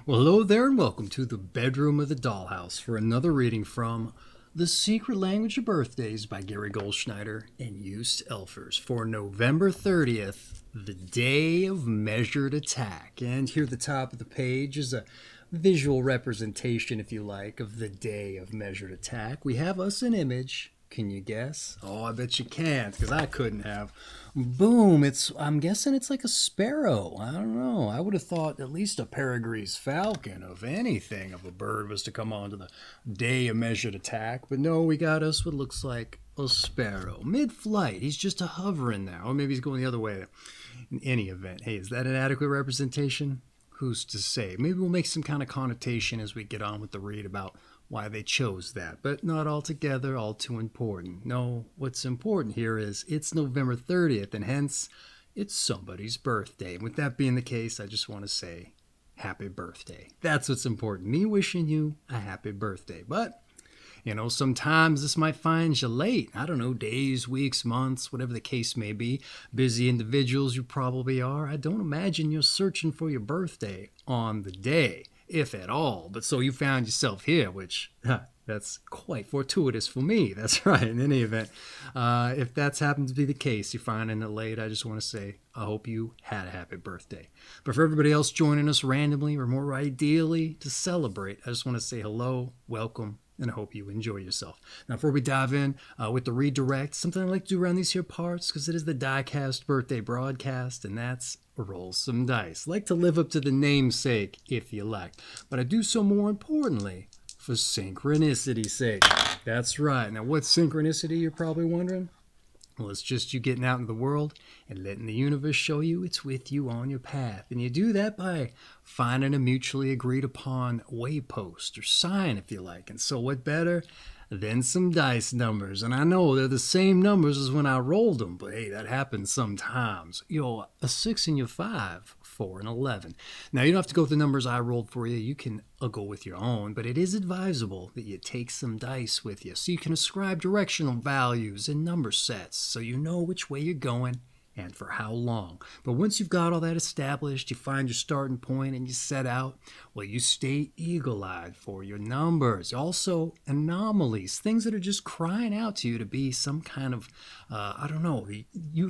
Well, hello there, and welcome to the bedroom of the dollhouse for another reading from The Secret Language of Birthdays by Gary Goldschneider and Joost Elfers for November 30th, the day of measured attack. And here at the top of the page is a visual representation, if you like, of the day of measured attack. We have us an image. Can you guess? Oh, I bet you can't, because I couldn't have. Boom! I'm guessing it's like a sparrow. I don't know. I would have thought at least a peregrine falcon, of anything, of a bird was to come onto the day of measured attack. But no, we got us what looks like a sparrow. Mid-flight. He's just a hovering now. Or maybe he's going the other way. In any event, hey, is that an adequate representation? Who's to say? Maybe we'll make some kind of connotation as we get on with the read about why they chose that, but not altogether all too important. No, what's important here is it's November 30th, and hence it's somebody's birthday. And with that being the case, I just want to say happy birthday. That's what's important. Me wishing you a happy birthday. But, sometimes this might find you late. I don't know, days, weeks, months, whatever the case may be. Busy individuals you probably are. I don't imagine you're searching for your birthday on the day, if at all. But so you found yourself here, which that's quite fortuitous for me. That's right. In any event, if that's happened to be the case, you're finding it late, I just want to say I hope you had a happy birthday. But for everybody else joining us randomly, or more ideally to celebrate, I just want to say hello, welcome, and I hope you enjoy yourself. Now, before we dive in with the redirect, something I like to do around these here parts, because it is the DykASSt birthday broadcast, and that's roll some dice. Like to live up to the namesake, if you like. But I do so more importantly for synchronicity's sake. That's right. Now, what's synchronicity, you're probably wondering? Well, it's just you getting out in the world and letting the universe show you it's with you on your path. And you do that by finding a mutually agreed upon waypost or sign, if you like. And so what better than some dice numbers? And I know they're the same numbers as when I rolled them, but hey, that happens sometimes. A 6 and your 5, 4 and 11. Now, you don't have to go with the numbers I rolled for you. You can go with your own, but it is advisable that you take some dice with you so you can ascribe directional values and number sets so you know which way you're going and for how long. But once you've got all that established, you find your starting point and you set out, well, you stay eagle-eyed for your numbers. Also, anomalies, things that are just crying out to you to be some kind of,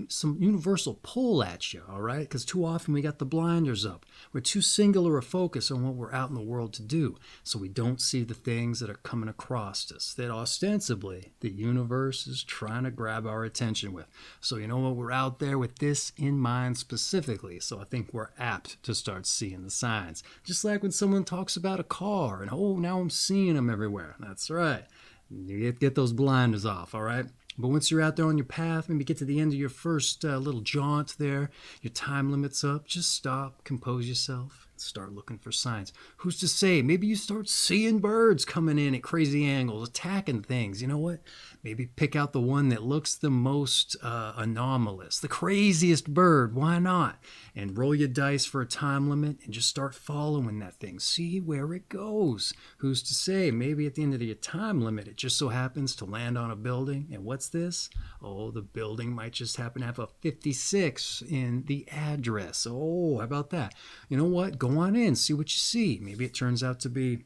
some universal pull at you, all right? Because too often we got the blinders up. We're too singular a focus on what we're out in the world to do, so we don't see the things that are coming across us that ostensibly the universe is trying to grab our attention with. So you know what? We're out there with this in mind specifically, so I think we're apt to start seeing the signs. Just like when someone talks about a car and, oh, now I'm seeing them everywhere. That's right. You get those blinders off, all right? But once you're out there on your path, maybe get to the end of your first little jaunt there, your time limit's up, just stop, compose yourself, and start looking for signs. Who's to say? Maybe you start seeing birds coming in at crazy angles, attacking things. You know what? Maybe pick out the one that looks the most anomalous, the craziest bird. Why not? And roll your dice for a time limit and just start following that thing. See where it goes. Who's to say? Maybe at the end of your time limit, it just so happens to land on a building. And what's this? Oh, the building might just happen to have a 56 in the address. Oh, how about that? You know what? Go on in, see what you see. Maybe it turns out to be,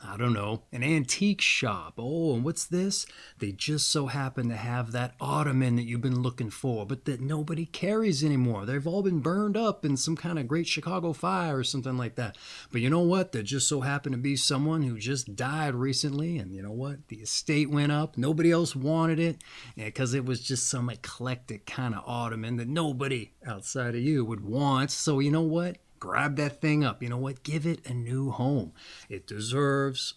I don't know, an antique shop. Oh, and what's this? They just so happen to have that ottoman that you've been looking for, but that nobody carries anymore. They've all been burned up in some kind of great Chicago fire or something like that. But you know what? There just so happened to be someone who just died recently, and you know what? The estate went up. Nobody else wanted it because it was just some eclectic kind of ottoman that nobody outside of you would want. So you know what? Grab that thing up. You know what? Give it a new home. It deserves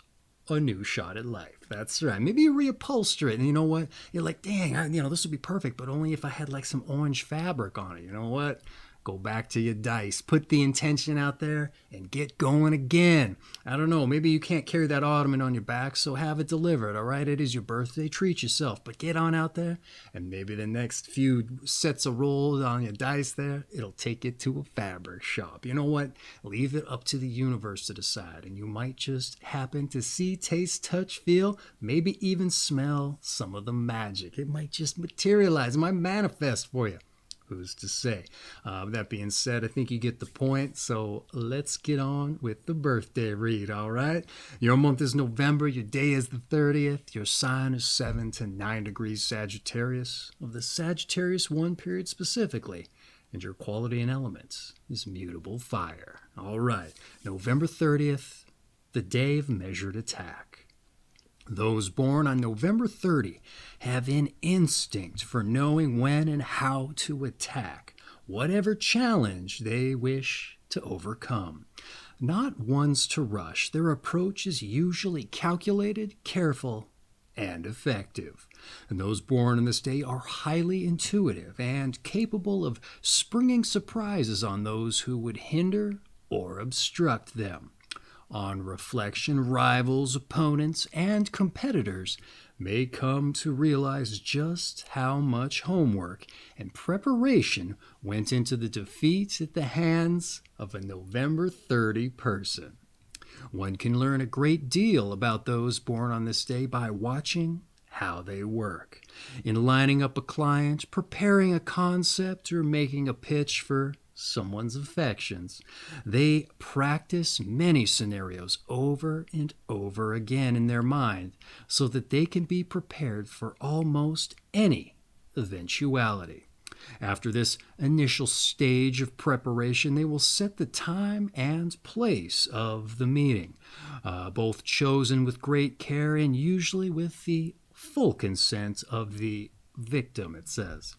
a new shot at life. That's right. Maybe you reupholster it, and you know what? You're like, dang, this would be perfect, but only if I had like some orange fabric on it. You know what? Go back to your dice. Put the intention out there and get going again. I don't know. Maybe you can't carry that ottoman on your back, so have it delivered, all right? It is your birthday. Treat yourself. But get on out there, and maybe the next few sets of rolls on your dice there, it'll take you to a fabric shop. You know what? Leave it up to the universe to decide, and you might just happen to see, taste, touch, feel, maybe even smell some of the magic. It might just materialize. It might manifest for you. Who's to say? With that being said, I think you get the point. So let's get on with the birthday read, all right? Your month is November. Your day is the 30th. Your sign is 7 to 9 degrees Sagittarius, of the Sagittarius I period specifically. And your quality and elements is mutable fire. All right, November 30th, the day of measured attack. Those born on November 30 have an instinct for knowing when and how to attack whatever challenge they wish to overcome. Not ones to rush, their approach is usually calculated, careful, and effective. And those born on this day are highly intuitive and capable of springing surprises on those who would hinder or obstruct them. On reflection, rivals, opponents, and competitors may come to realize just how much homework and preparation went into the defeat at the hands of a November 30 person. One can learn a great deal about those born on this day by watching how they work. In lining up a client, preparing a concept, or making a pitch for someone's affections, they practice many scenarios over and over again in their mind so that they can be prepared for almost any eventuality. After this initial stage of preparation, they will set the time and place of the meeting, both chosen with great care and usually with the full consent of the victim, it says.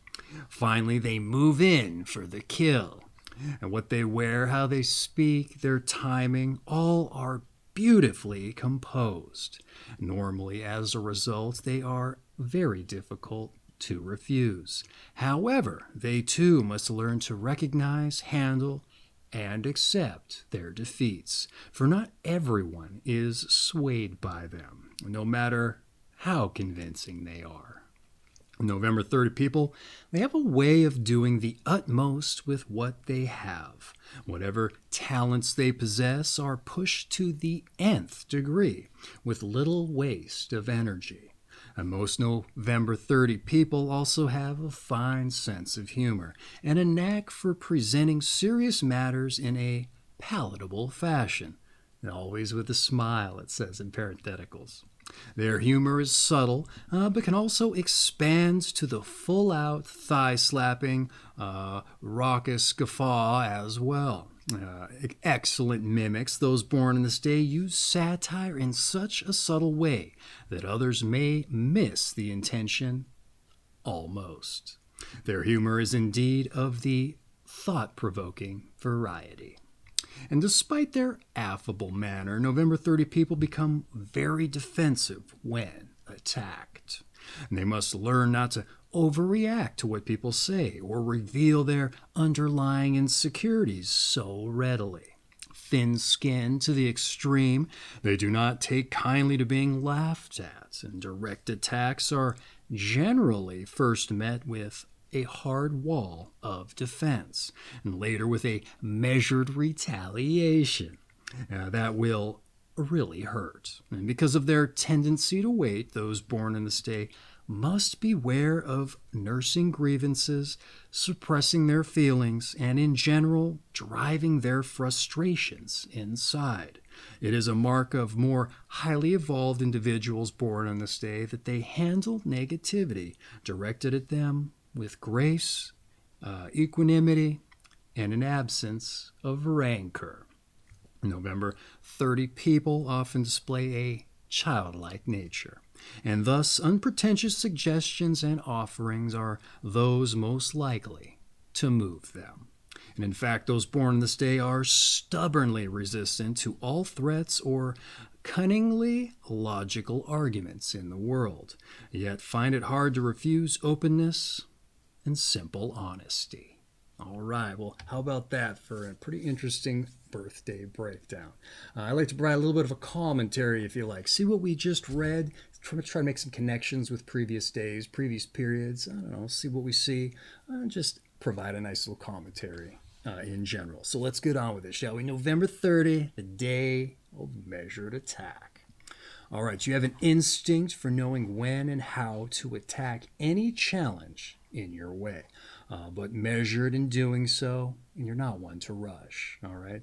Finally, they move in for the kill. And what they wear, how they speak, their timing, all are beautifully composed. Normally, as a result, they are very difficult to refuse. However, they too must learn to recognize, handle, and accept their defeats, for not everyone is swayed by them, no matter how convincing they are. November 30 people, they have a way of doing the utmost with what they have. Whatever talents they possess are pushed to the nth degree with little waste of energy. And most November 30 people also have a fine sense of humor and a knack for presenting serious matters in a palatable fashion. And always with a smile, it says in parentheticals. Their humor is subtle, but can also expand to the full-out, thigh-slapping, raucous guffaw as well. Excellent mimics, those born in this day use satire in such a subtle way that others may miss the intention almost. Their humor is indeed of the thought-provoking variety. And despite their affable manner, November 30 people become very defensive when attacked. And they must learn not to overreact to what people say or reveal their underlying insecurities so readily. Thin-skinned to the extreme, they do not take kindly to being laughed at, and direct attacks are generally first met with a hard wall of defense, and later with a measured retaliation. That will really hurt. And because of their tendency to wait, those born in this day must beware of nursing grievances, suppressing their feelings, and in general, driving their frustrations inside. It is a mark of more highly evolved individuals born on this day that they handle negativity directed at them with grace, equanimity, and an absence of rancor. November 30 people often display a childlike nature, and thus unpretentious suggestions and offerings are those most likely to move them. And in fact, those born this day are stubbornly resistant to all threats or cunningly logical arguments in the world, yet find it hard to refuse openness and simple honesty. All right, well, how about that for a pretty interesting birthday breakdown? I like to provide a little bit of a commentary, if you like. See what we just read, try to make some connections with previous days, previous periods. I don't know, see what we see. Just provide a nice little commentary in general. So let's get on with it, shall we? November 30, the day of measured attack. All right, you have an instinct for knowing when and how to attack any challenge in your way. but measured in doing so, and you're not one to rush. All right,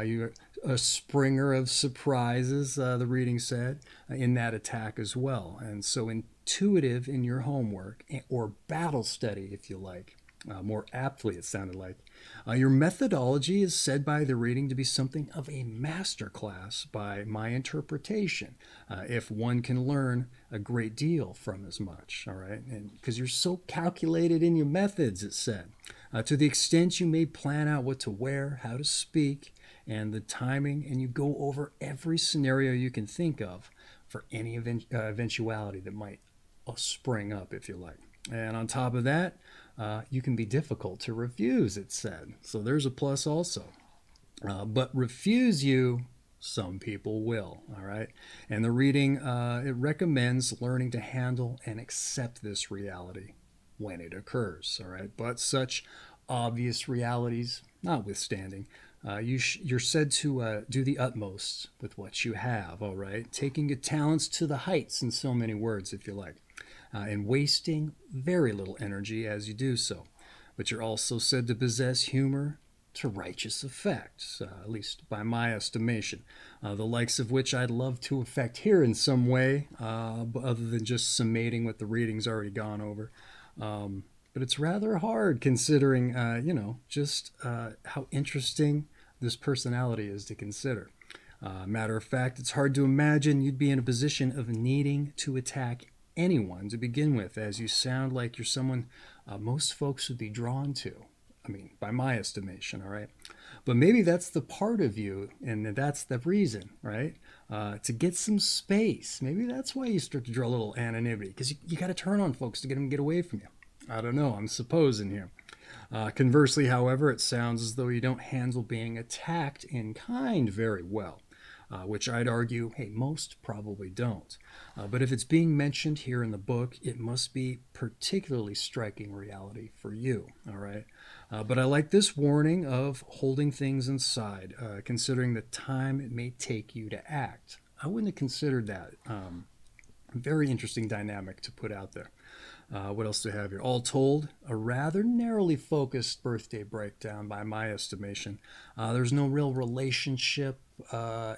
you're a springer of surprises. The reading said in that attack as well, and so intuitive in your homework or battle study, if you like. More aptly, it sounded like. Your methodology is said by the reading to be something of a masterclass by my interpretation, if one can learn a great deal from as much, all right? And because you're so calculated in your methods, it said. To the extent you may plan out what to wear, how to speak, and the timing, and you go over every scenario you can think of for any eventuality that might spring up, if you like. And on top of that, you can be difficult to refuse, it said. So there's a plus also. But refuse you, some people will, all right? And the reading, it recommends learning to handle and accept this reality when it occurs, all right? But such obvious realities notwithstanding, you're said to do the utmost with what you have, all right? Taking your talents to the heights, in so many words, if you like. And wasting very little energy as you do so. But you're also said to possess humor to righteous effects, at least by my estimation, the likes of which I'd love to affect here in some way, other than just summating what the reading's already gone over. But it's rather hard considering, just how interesting this personality is to consider. Matter of fact, it's hard to imagine you'd be in a position of needing to attack anyone to begin with, as you sound like you're someone most folks would be drawn to. I mean, by my estimation, all right? But maybe that's the part of you, and that's the reason, right? To get some space. Maybe that's why you start to draw a little anonymity, because you got to turn on folks to get them to get away from you. I don't know, I'm supposing here. Conversely, however, it sounds as though you don't handle being attacked in kind very well. Which I'd argue, hey, most probably don't. But if it's being mentioned here in the book, it must be particularly striking reality for you, all right? But I like this warning of holding things inside, considering the time it may take you to act. I wouldn't have considered that. Very interesting dynamic to put out there. What else do we have here? All told, a rather narrowly focused birthday breakdown by my estimation. There's no real relationship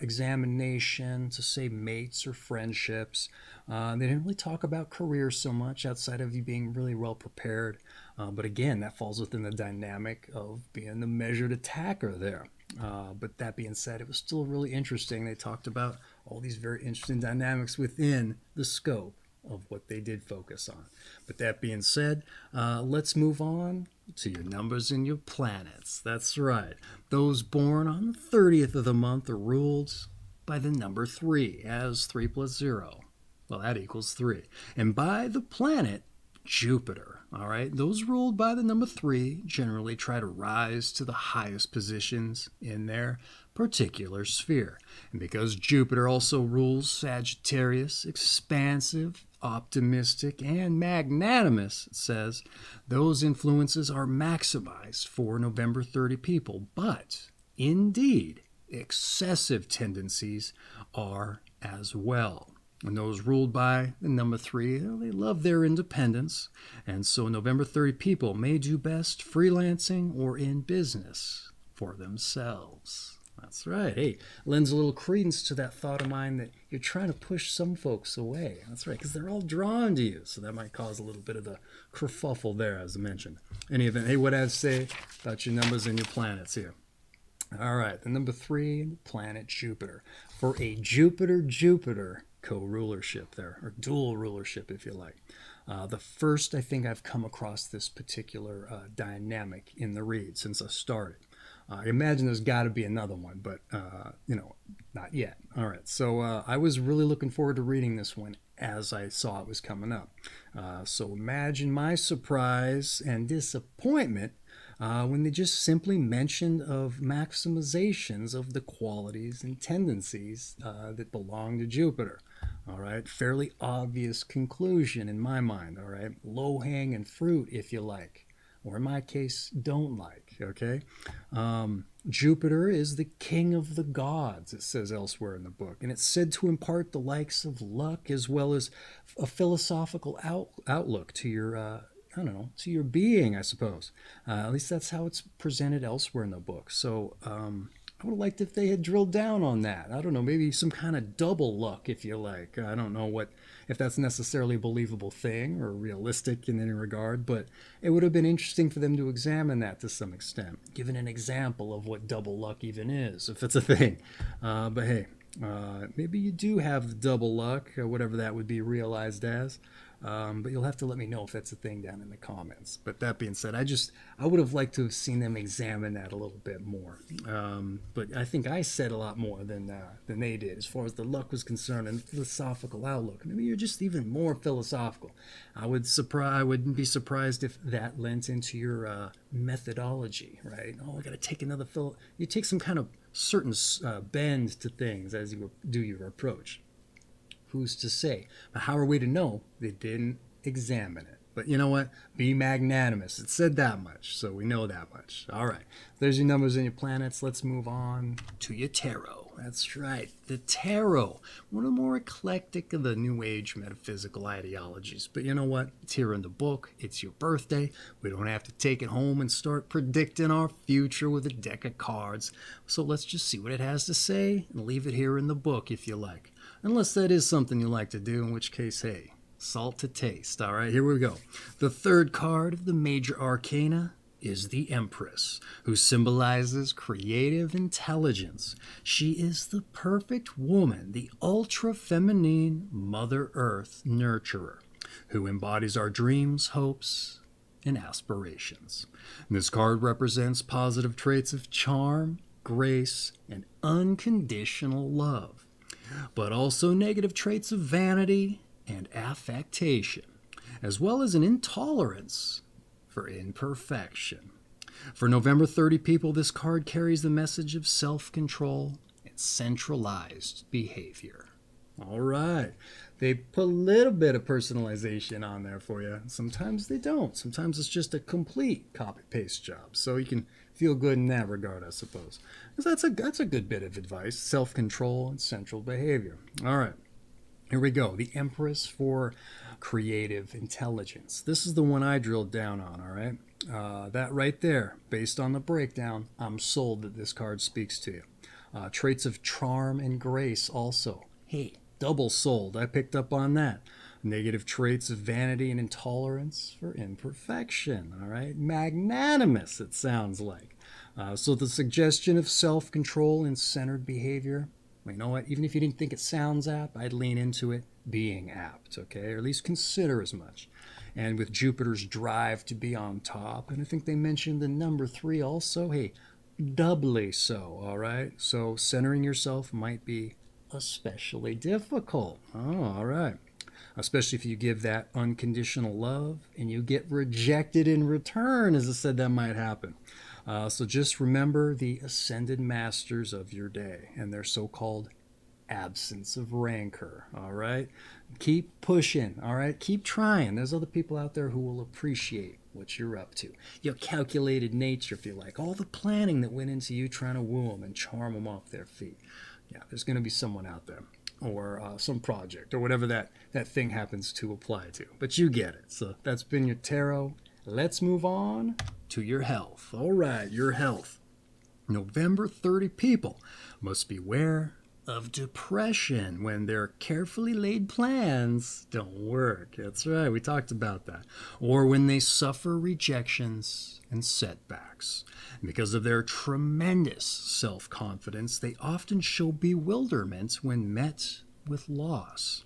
examination to say mates or friendships. They didn't really talk about career so much outside of you being really well prepared. But again, that falls within the dynamic of being the measured attacker there. But that being said, it was still really interesting. They talked about all these very interesting dynamics within the scope of what they did focus on. But that being said, let's move on to your numbers and your planets. That's right. Those born on the 30th of the month are ruled by the number 3, as 3 plus 0. Well, that equals 3. And by the planet Jupiter. All right. Those ruled by the number 3 generally try to rise to the highest positions in their particular sphere. And because Jupiter also rules Sagittarius, expansive, optimistic, and magnanimous, it says, those influences are maximized for November 30 people. But indeed, excessive tendencies are as well. And those ruled by the number 3, they love their independence. And so November 30 people may do best freelancing or in business for themselves. That's right. Hey, lends a little credence to that thought of mine that you're trying to push some folks away. That's right, because they're all drawn to you. So that might cause a little bit of the kerfuffle there, as I mentioned. Any event, hey, what I'd say about your numbers and your planets here. All right, the number 3, planet Jupiter. For a Jupiter co-rulership there, or dual rulership, if you like. The first I think I've come across this particular dynamic in the read since I started. I imagine there's got to be another one, but, not yet. All right, so I was really looking forward to reading this one as I saw it was coming up. So imagine my surprise and disappointment when they just simply mentioned of maximizations of the qualities and tendencies that belong to Jupiter. All right, fairly obvious conclusion in my mind. All right, low-hanging fruit, if you like. Or in my case, don't like, okay? Jupiter is the king of the gods, it says elsewhere in the book. And it's said to impart the likes of luck as well as a philosophical outlook to your I don't know, to your being, I suppose. At least that's how it's presented elsewhere in the book. So I would have liked if they had drilled down on that. I don't know, maybe some kind of double luck, if you like. I don't know if that's necessarily a believable thing or realistic in any regard, but it would have been interesting for them to examine that to some extent, given an example of what double luck even is, if it's a thing. But hey, maybe you do have the double luck, whatever that would be realized as. But you'll have to let me know if that's a thing down in the comments. But that being said, I would have liked to have seen them examine that a little bit more. But I think I said a lot more than they did as far as the luck was concerned and philosophical outlook. Maybe you're just even more philosophical. I wouldn't be surprised if that lent into your methodology, right? Oh, I got to take another You take some kind of certain bend to things as you do your approach. Who's to say? But how are we to know they didn't examine it? But you know what? Be magnanimous. It said that much, so we know that much. All right. There's your numbers and your planets. Let's move on to your tarot. That's right. The tarot. One of the more eclectic of the New Age metaphysical ideologies. But you know what? It's here in the book. It's your birthday. We don't have to take it home and start predicting our future with a deck of cards. So let's just see what it has to say and leave it here in the book if you like. Unless that is something you like to do, in which case, hey, salt to taste. All right, here we go. The third card of the major arcana is the Empress, who symbolizes creative intelligence. She is the perfect woman, the ultra-feminine Mother Earth nurturer, who embodies our dreams, hopes, and aspirations. This card represents positive traits of charm, grace, and unconditional love, but also negative traits of vanity and affectation, as well as an intolerance for imperfection. For November 30 people, this card carries the message of self-control and centralized behavior. All right. They put a little bit of personalization on there for you. Sometimes they don't. Sometimes it's just a complete copy-paste job. So you can feel good in that regard, I suppose. Because that's a good bit of advice. Self-control and central behavior. All right. Here we go. The Empress for creative intelligence. This is the one I drilled down on, all right? That right there, based on the breakdown, I'm sold that this card speaks to you. Traits of charm and grace also. Hey, double sold. I picked up on that. Negative traits of vanity and intolerance for imperfection, all right? Magnanimous, it sounds like. So the suggestion of self-control and centered behavior, well, you know what? Even if you didn't think it sounds apt, I'd lean into it being apt, okay? Or at least consider as much. And with Jupiter's drive to be on top, and I think they mentioned the number 3 also, hey, doubly so, all right? So centering yourself might be especially difficult. Oh, all right. Especially if you give that unconditional love and you get rejected in return, as I said, that might happen. So just remember the ascended masters of your day and their so-called absence of rancor, all right? Keep pushing, all right? Keep trying. There's other people out there who will appreciate what you're up to. Your calculated nature, if you like. All the planning that went into you trying to woo them and charm them off their feet. Yeah, there's going to be someone out there, or some project, or whatever that thing happens to apply to. But you get it. So that's been your tarot. Let's move on to your health. All right, your health. November 30 people must beware of depression when their carefully laid plans don't work. That's right, we talked about that. Or when they suffer rejections and setbacks. Because of their tremendous self-confidence, they often show bewilderment when met with loss.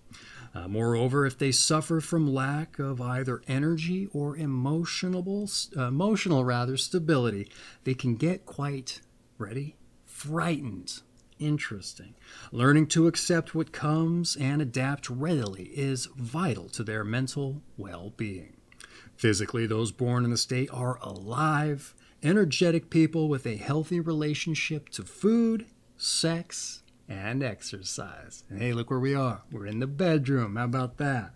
Moreover, if they suffer from lack of either energy or emotional stability, they can get quite, ready, frightened. Interesting. Learning to accept what comes and adapt readily is vital to their mental well-being. Physically, those born in the state are alive, energetic people with a healthy relationship to food, sex, and exercise. And hey, look where we are. We're in the bedroom. How about that?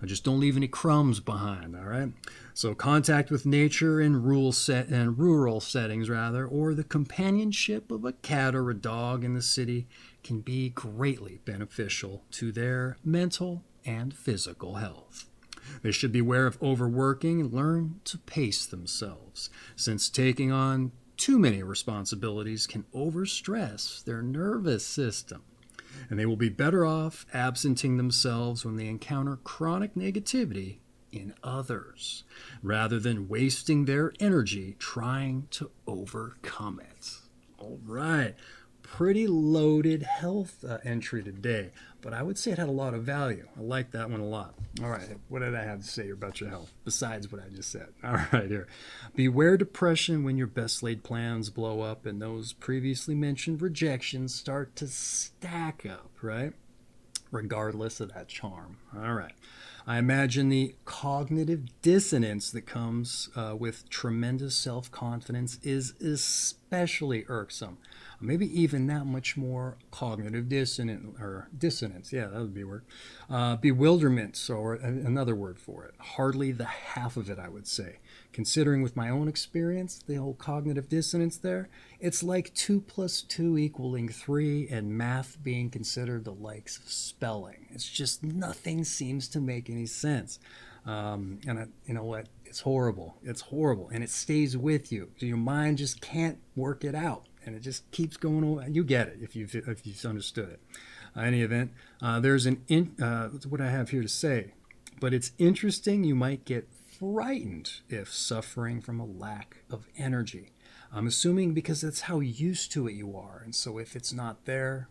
Just don't leave any crumbs behind, all right? So contact with nature in rural settings, or the companionship of a cat or a dog in the city can be greatly beneficial to their mental and physical health. They should beware of overworking and learn to pace themselves, since taking on too many responsibilities can overstress their nervous system. And they will be better off absenting themselves when they encounter chronic negativity in others, rather than wasting their energy trying to overcome it. All right. Pretty loaded health entry today, but I would say it had a lot of value. I like that one a lot. All right, what did I have to say about your health besides what I just said? All right, here. Beware depression when your best laid plans blow up and those previously mentioned rejections start to stack up, right? Regardless of that charm. All right. I imagine the cognitive dissonance that comes with tremendous self-confidence is especially irksome. Maybe even that much more cognitive dissonance. Yeah, that would be a word. Bewilderment, or another word for it. Hardly the half of it, I would say. Considering with my own experience, the whole cognitive dissonance there, it's like 2 plus 2 equaling 3 and math being considered the likes of spelling. It's just nothing seems to make any sense. You know what? It's horrible. It's horrible. And it stays with you. So your mind just can't work it out. And it just keeps going on. You get it if you've understood it. Any event, there's what I have here to say. But it's interesting. You might get frightened if suffering from a lack of energy. I'm assuming because that's how used to it you are. And so if it's not there,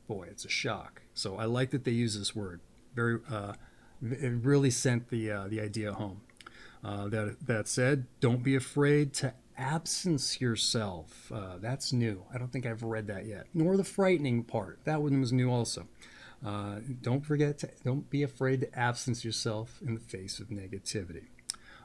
boy, it's a shock. So I like that they use this word. It really sent the idea home. That said, don't be afraid to absence yourself. That's new. I don't think I've read that yet. Nor the frightening part. That one was new also. Don't be afraid to absence yourself in the face of negativity.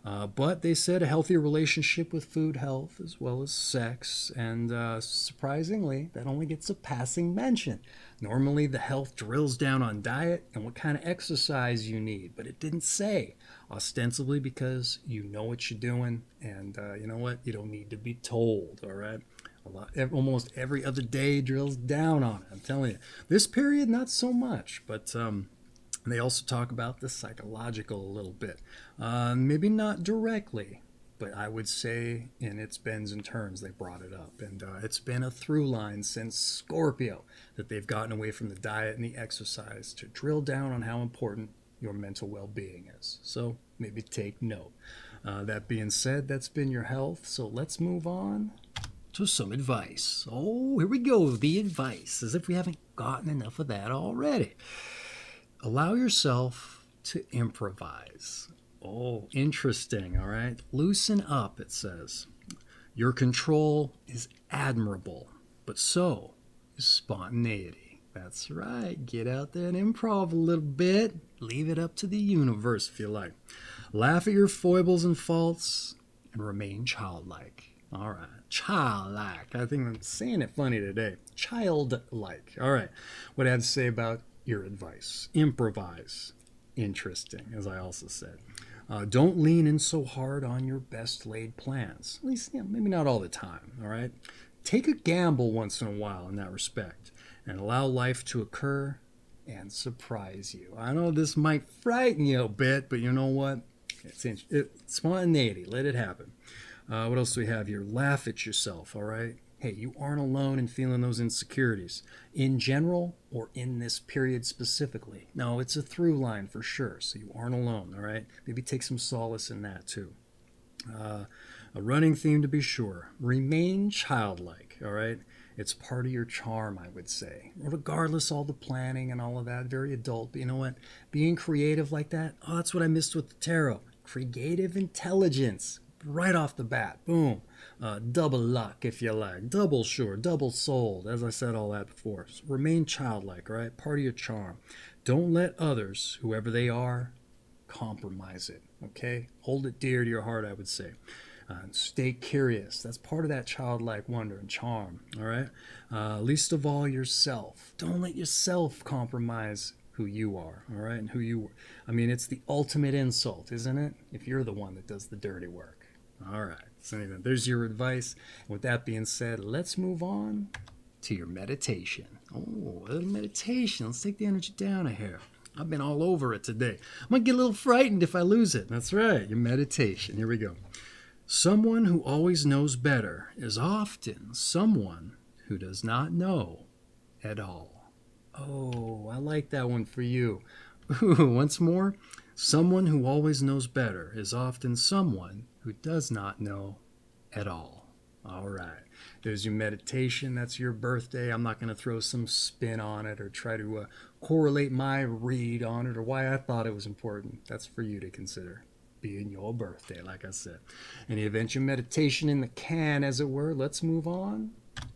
But they said a healthy relationship with food health as well as sex, and surprisingly, that only gets a passing mention. Normally, the health drills down on diet and what kind of exercise you need, but it didn't say. Ostensibly because you know what you're doing, and you know what? You don't need to be told, all right? Almost every other day drills down on it, I'm telling you. This period, not so much, but they also talk about the psychological a little bit. Maybe not directly, but I would say in its bends and turns they brought it up. And it's been a through line since Scorpio that they've gotten away from the diet and the exercise to drill down on how important your mental well-being is. So maybe take note. That being said, that's been your health. So let's move on to some advice. Oh, here we go. The advice, as if we haven't gotten enough of that already. Allow yourself to improvise. Oh, interesting, all right? Loosen up, it says. Your control is admirable, but so is spontaneity. That's right. Get out there and improv a little bit. Leave it up to the universe if you like. Laugh at your foibles and faults and remain childlike. All right. Childlike. I think I'm saying it funny today. Childlike. All right. What I had to say about your advice. Improvise. Interesting, as I also said. Don't lean in so hard on your best laid plans. At least, maybe not all the time, all right? Take a gamble once in a while in that respect and allow life to occur and surprise you. I know this might frighten you a bit, but you know what? It's spontaneity. Let it happen. What else do we have here? Laugh at yourself, all right? Hey, you aren't alone in feeling those insecurities. In general, or in this period specifically. No, it's a through line for sure, so you aren't alone, all right? Maybe take some solace in that, too. A running theme, to be sure. Remain childlike, all right? It's part of your charm, I would say. Regardless all the planning and all of that, very adult. But you know what? Being creative like that, that's what I missed with the tarot. Creative intelligence. Right off the bat, boom. Double luck, if you like. Double sure, double souled. As I said all that before. So remain childlike, all right? Part of your charm. Don't let others, whoever they are, compromise it, okay? Hold it dear to your heart, I would say. Stay curious. That's part of that childlike wonder and charm, all right? Least of all, yourself. Don't let yourself compromise who you are, all right? And who you are. I mean, it's the ultimate insult, isn't it? If you're the one that does the dirty work. All right. So anyway, there's your advice. With that being said, let's move on to your meditation. Oh, a little meditation. Let's take the energy down a hair. I've been all over it today. I'm going to get a little frightened if I lose it. That's right, your meditation. Here we go. Someone who always knows better is often someone who does not know at all. Oh, I like that one for you. Ooh, once more. Someone who always knows better is often someone who does not know at all. All right. There's your meditation. That's your birthday. I'm not going to throw some spin on it or try to correlate my read on it or why I thought it was important. That's for you to consider, being your birthday, like I said. In the event, your meditation in the can, as it were. Let's move on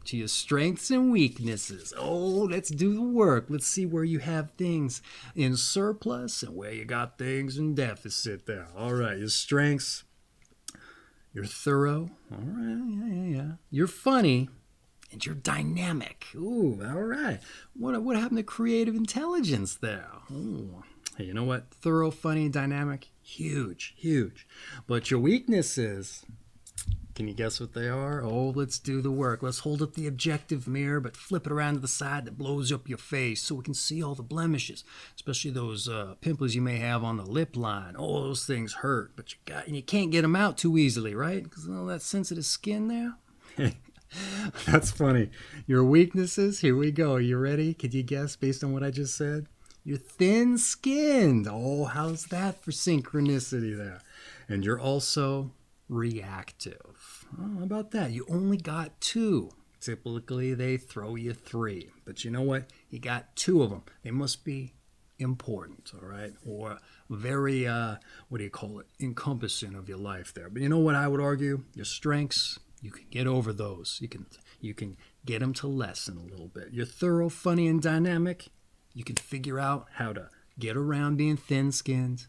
to your strengths and weaknesses. Oh, let's do the work. Let's see where you have things in surplus and where you got things in deficit there. All right, your strengths. You're thorough. All right, yeah. You're funny. And you're dynamic. Ooh, all right. What happened to creative intelligence there? Ooh. Hey, you know what? Thorough, funny, and dynamic. Huge, huge. But your weaknesses, can you guess what they are? Oh, let's do the work. Let's hold up the objective mirror, but flip it around to the side that blows up your face so we can see all the blemishes, especially those pimples you may have on the lip line. Oh, those things hurt, but you can't get them out too easily, right? Because of all that sensitive skin there. That's funny. Your weaknesses, here we go. You ready? Could you guess based on what I just said? You're thin-skinned. Oh, how's that for synchronicity there? And you're also reactive. Oh, how about that? You only got 2. Typically, they throw you 3. But you know what? You got 2 of them. They must be important, all right? Or very, encompassing of your life there. But you know what I would argue? Your strengths, you can get over those. You can get them to lessen a little bit. You're thorough, funny, and dynamic. You can figure out how to get around being thin-skinned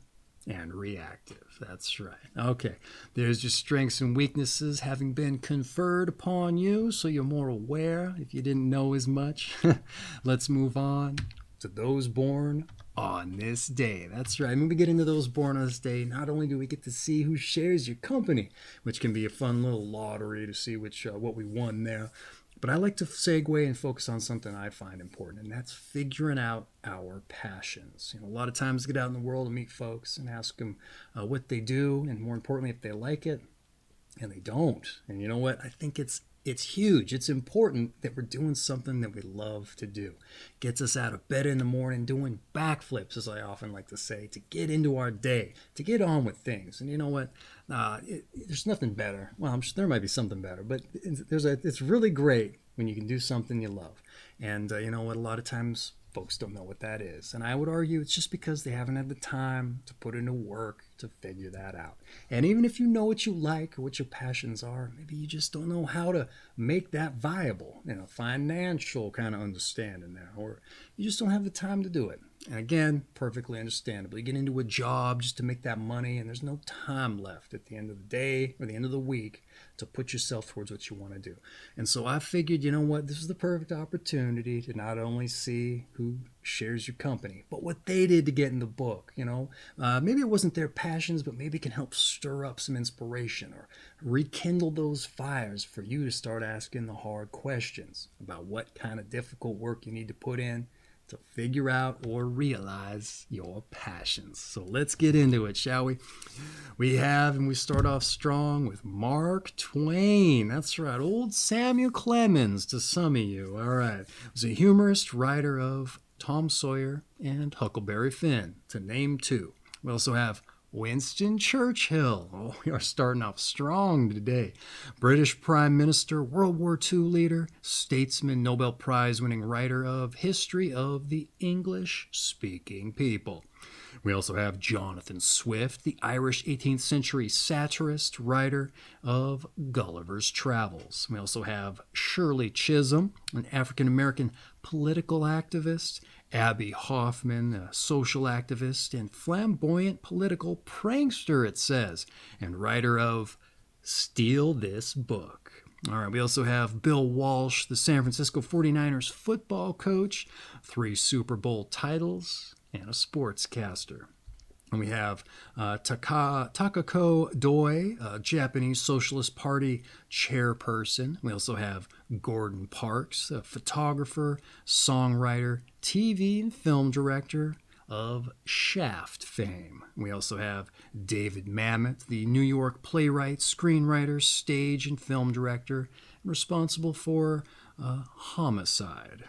and reactive. That's right. Okay, there's your strengths and weaknesses having been conferred upon you, so you're more aware if you didn't know as much. Let's move on to those born on this day. That's right. When we get into those born on this day, not only do we get to see who shares your company, which can be a fun little lottery to see what we won there, but I like to segue and focus on something I find important, and that's figuring out our passions. A lot of times I get out in the world and meet folks and ask them what they do, and more importantly, if they like it, and they don't. And you know what? I think it's huge. It's important that we're doing something that we love to do. Gets us out of bed in the morning doing backflips, as I often like to say, to get into our day, to get on with things. And you know what? There's nothing better. Well, I'm sure there might be something better, but it's really great when you can do something you love. And you know what? A lot of times folks don't know what that is. And I would argue it's just because they haven't had the time to put into work to figure that out. And even if you know what you like or what your passions are, maybe you just don't know how to make that viable, financial kind of understanding there, or you just don't have the time to do it. And again, perfectly understandable. You get into a job just to make that money, and there's no time left at the end of the day or the end of the week to put yourself towards what you want to do. And so I figured, you know what, this is the perfect opportunity to not only see who shares your company, but what they did to get in the book. Maybe it wasn't their passions, but maybe it can help stir up some inspiration or rekindle those fires for you to start asking the hard questions about what kind of difficult work you need to put in to figure out or realize your passions. So let's get into it, shall we? We start off strong with Mark Twain. That's right, old Samuel Clemens to some of you. All right. He was a humorist, writer of Tom Sawyer and Huckleberry Finn, to name 2. We also have Winston Churchill. Oh, we are starting off strong today. British Prime Minister, World War II leader, statesman, Nobel Prize-winning writer of History of the English-Speaking People. We also have Jonathan Swift, the Irish 18th century satirist, writer of Gulliver's Travels. We also have Shirley Chisholm, an African-American political activist, Abby Hoffman, a social activist and flamboyant political prankster, it says, and writer of Steal This Book. All right, we also have Bill Walsh, the San Francisco 49ers football coach, 3 Super Bowl titles, and a sportscaster. And we have Takako Doi, a Japanese Socialist Party chairperson. We also have Gordon Parks, a photographer, songwriter, TV and film director, of Shaft fame. We also have David Mamet, the New York playwright, screenwriter, stage and film director, responsible for Homicide,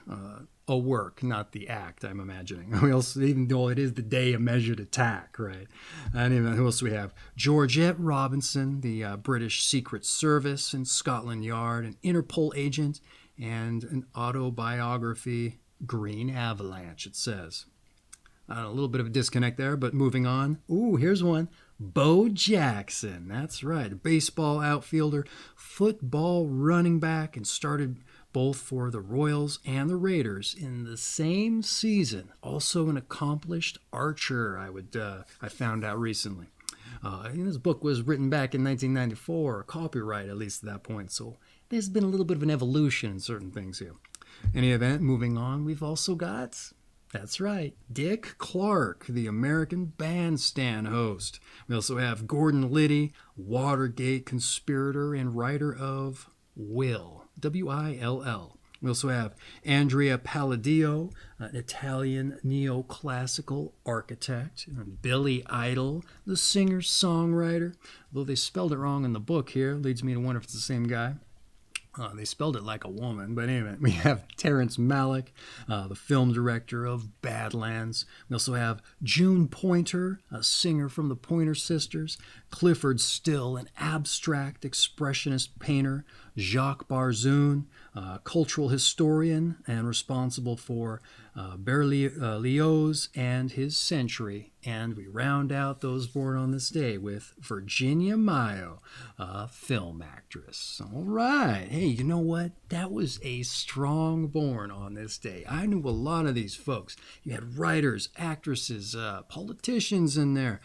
a work, not the act, I'm imagining. We also, even though it is the day of measured attack, right? And even, who else do we have? Georgette Robinson, the British Secret Service and Scotland Yard, an Interpol agent, and an autobiography, Green Avalanche, it says. A little bit of a disconnect there, but moving on. Ooh, here's one. Bo Jackson. That's right. A baseball outfielder, football running back, and started both for the Royals and the Raiders in the same season. Also an accomplished archer, I found out recently. This book was written back in 1994, copyright at least at that point, so there's been a little bit of an evolution in certain things here. In any event, moving on, we've also got, that's right, Dick Clark, the American Bandstand host. We also have Gordon Liddy, Watergate conspirator and writer of Will, W-I-L-L. We also have Andrea Palladio, an Italian neoclassical architect. Billy Idol, the singer-songwriter. Though they spelled it wrong in the book here, leads me to wonder if it's the same guy. They spelled it like a woman, but anyway, we have Terrence Malick, the film director of Badlands. We also have June Pointer, a singer from the Pointer Sisters. Clifford Still, an abstract expressionist painter. Jacques Barzoon, cultural historian and responsible for Berlioz and his Century. And we round out those born on this day with Virginia Mayo, a film actress. All right. Hey, you know what? That was a strong born on this day. I knew a lot of these folks. You had writers, actresses, politicians in there,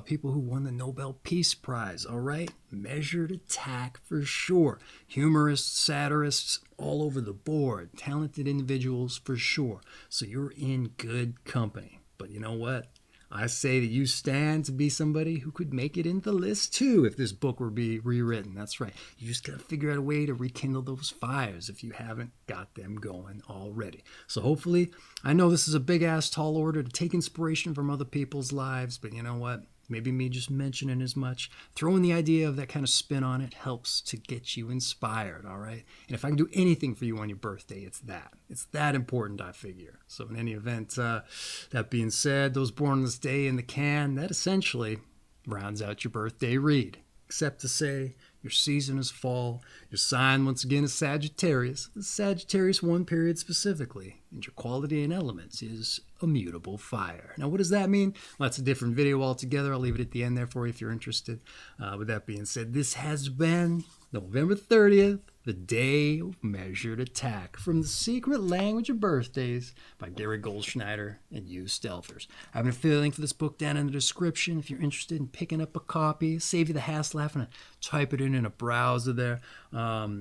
people who won the Nobel Peace Prize. All right. Measured attack for sure. Humorists, satirists, all over the board. Talented individuals for sure. So you're in good company. But you know what? I say that you stand to be somebody who could make it in the list too if this book were to be rewritten. That's right. You just got to figure out a way to rekindle those fires if you haven't got them going already. So hopefully, I know this is a big ass tall order to take inspiration from other people's lives, but you know what? Maybe me just mentioning as much, throwing the idea of that kind of spin on it helps to get you inspired, all right? And if I can do anything for you on your birthday, it's that. It's that important, I figure. So in any event, that being said, those born on this day in the can, that essentially rounds out your birthday read. Except to say, your season is fall, your sign once again is Sagittarius, the Sagittarius I period specifically, and your quality and elements is a mutable fire. Now what does that mean? Well, that's a different video altogether. I'll leave it at the end there for you if you're interested. With that being said, this has been November 30th, the day of measured attack, from The Secret Language of Birthdays by Gary Goldschneider and you Stealthers. I have a feeling for this book down in the description if you're interested in picking up a copy. Save you the hassle having to type it in a browser there.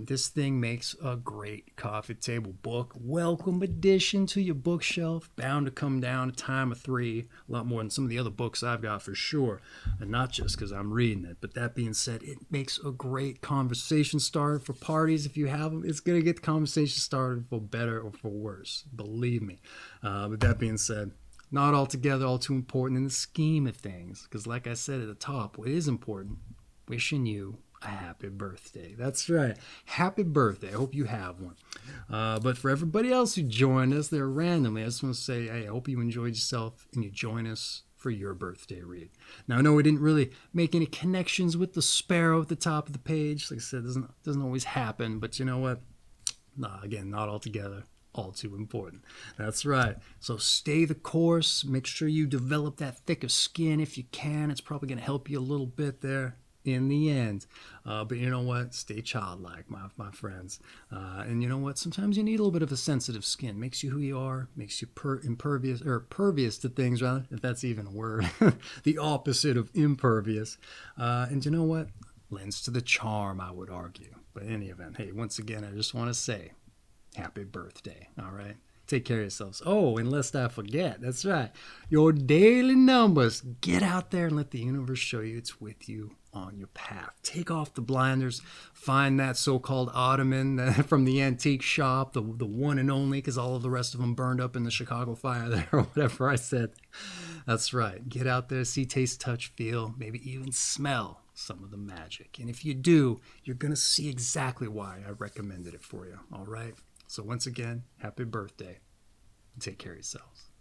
This thing makes a great coffee table book. Welcome addition to your bookshelf. Bound to come down a time of 3. A lot more than some of the other books I've got for sure. And not just because I'm reading it. But that being said, it makes a great conversation starter for parties. If you have them, it's going to get the conversation started for better or for worse. Believe me. With that being said, not altogether all too important in the scheme of things. Because like I said at the top, what is important, wishing you a happy birthday. That's right. Happy birthday. I hope you have one. But for everybody else who joined us there randomly, I just want to say, hey, I hope you enjoyed yourself and you join us for your birthday read. Now, I know we didn't really make any connections with the sparrow at the top of the page. Like I said, doesn't always happen, but you know what? Again, not altogether all too important. That's right. So stay the course. Make sure you develop that thicker skin if you can. It's probably going to help you a little bit there in the end. But you know what? Stay childlike, my friends. And you know what? Sometimes you need a little bit of a sensitive skin. Makes you who you are. Makes you pervious to things, rather, if that's even a word. The opposite of impervious. And you know what? Lends to the charm, I would argue. But in any event, hey, once again, I just want to say, happy birthday, all right? Take care of yourselves. Oh, and lest I forget, that's right, your daily numbers. Get out there and let the universe show you it's with you on your path. Take off the blinders. Find that so-called ottoman from the antique shop, the one and only, because all of the rest of them burned up in the Chicago fire there, or whatever I said. That's right. Get out there, see, taste, touch, feel, maybe even smell some of the magic. And if you do, you're going to see exactly why I recommended it for you. All right? So once again, happy birthday. Take care of yourselves.